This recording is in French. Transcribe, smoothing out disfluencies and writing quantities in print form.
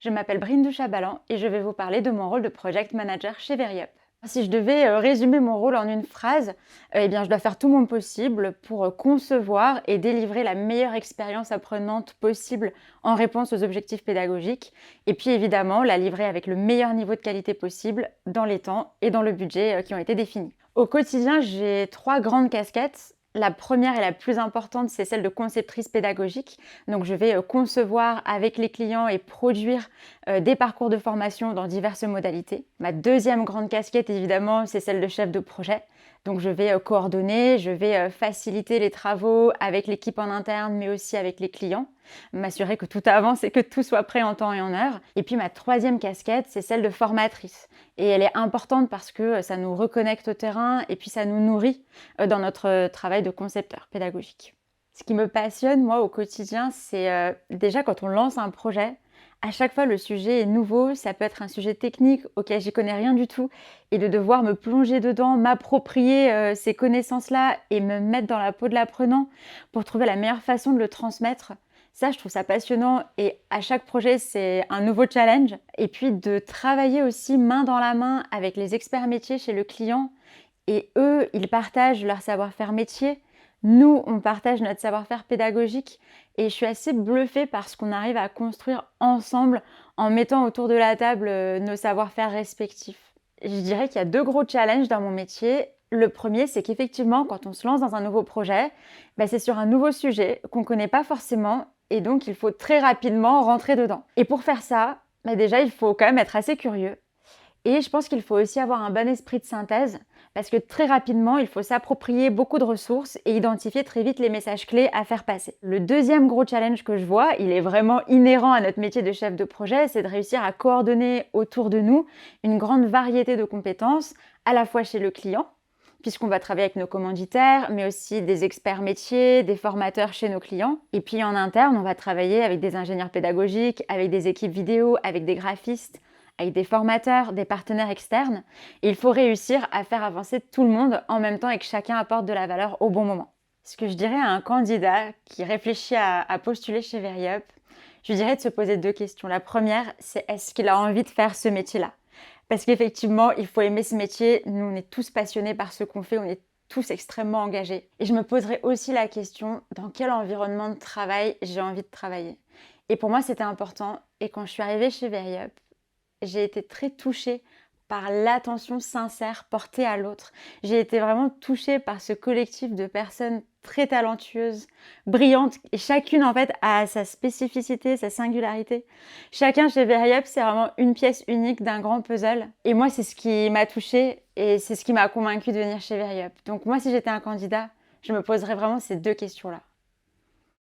Je m'appelle Brindou Chabalan et je vais vous parler de mon rôle de Project Manager chez Veryup. Si je devais résumer mon rôle en une phrase, eh bien, je dois faire tout mon possible pour concevoir et délivrer la meilleure expérience apprenante possible en réponse aux objectifs pédagogiques. Et puis évidemment, la livrer avec le meilleur niveau de qualité possible dans les temps et dans le budget qui ont été définis. Au quotidien, j'ai trois grandes casquettes. La première et la plus importante, c'est celle de conceptrice pédagogique. Donc, je vais concevoir avec les clients et produire des parcours de formation dans diverses modalités. Ma deuxième grande casquette, évidemment, c'est celle de chef de projet. Donc, je vais coordonner, je vais faciliter les travaux avec l'équipe en interne, mais aussi avec les clients, m'assurer que tout avance et que tout soit prêt en temps et en heure. Et puis, ma troisième casquette, c'est celle de formatrice. Et elle est importante parce que ça nous reconnecte au terrain et puis ça nous nourrit dans notre travail de concepteur pédagogique. Ce qui me passionne, moi, au quotidien, c'est déjà quand on lance un projet, à chaque fois le sujet est nouveau, ça peut être un sujet technique auquel j'y connais rien du tout, et de devoir me plonger dedans, m'approprier ces connaissances-là et me mettre dans la peau de l'apprenant pour trouver la meilleure façon de le transmettre. Ça, je trouve ça passionnant et à chaque projet, c'est un nouveau challenge. Et puis de travailler aussi main dans la main avec les experts métiers chez le client. Et eux, ils partagent leur savoir-faire métier. Nous, on partage notre savoir-faire pédagogique. Et je suis assez bluffée par ce qu'on arrive à construire ensemble en mettant autour de la table nos savoir-faire respectifs. Je dirais qu'il y a deux gros challenges dans mon métier. Le premier, c'est qu'effectivement, quand on se lance dans un nouveau projet, c'est sur un nouveau sujet qu'on ne connaît pas forcément et donc il faut très rapidement rentrer dedans. Et pour faire ça, déjà, il faut quand même être assez curieux. Et je pense qu'il faut aussi avoir un bon esprit de synthèse parce que très rapidement, il faut s'approprier beaucoup de ressources et identifier très vite les messages clés à faire passer. Le deuxième gros challenge que je vois, il est vraiment inhérent à notre métier de chef de projet, c'est de réussir à coordonner autour de nous une grande variété de compétences, à la fois chez le client, puisqu'on va travailler avec nos commanditaires, mais aussi des experts métiers, des formateurs chez nos clients. Et puis en interne, on va travailler avec des ingénieurs pédagogiques, avec des équipes vidéo, avec des graphistes, avec des formateurs, des partenaires externes. Et il faut réussir à faire avancer tout le monde en même temps et que chacun apporte de la valeur au bon moment. Ce que je dirais à un candidat qui réfléchit à postuler chez Veryup, je lui dirais de se poser deux questions. La première, c'est est-ce qu'il a envie de faire ce métier-là ? Parce qu'effectivement, il faut aimer ce métier. Nous, on est tous passionnés par ce qu'on fait, on est tous extrêmement engagés. Et je me poserai aussi la question, dans quel environnement de travail j'ai envie de travailler ? Et pour moi, c'était important. Et quand je suis arrivée chez Veryup, j'ai été très touchée par l'attention sincère portée à l'autre. J'ai été vraiment touchée par ce collectif de personnes très talentueuses, brillantes, et chacune en fait a sa spécificité, sa singularité. Chacun chez Veryup, c'est vraiment une pièce unique d'un grand puzzle. Et moi, c'est ce qui m'a touchée et c'est ce qui m'a convaincue de venir chez Veryup. Donc moi, si j'étais un candidat, je me poserais vraiment ces deux questions-là.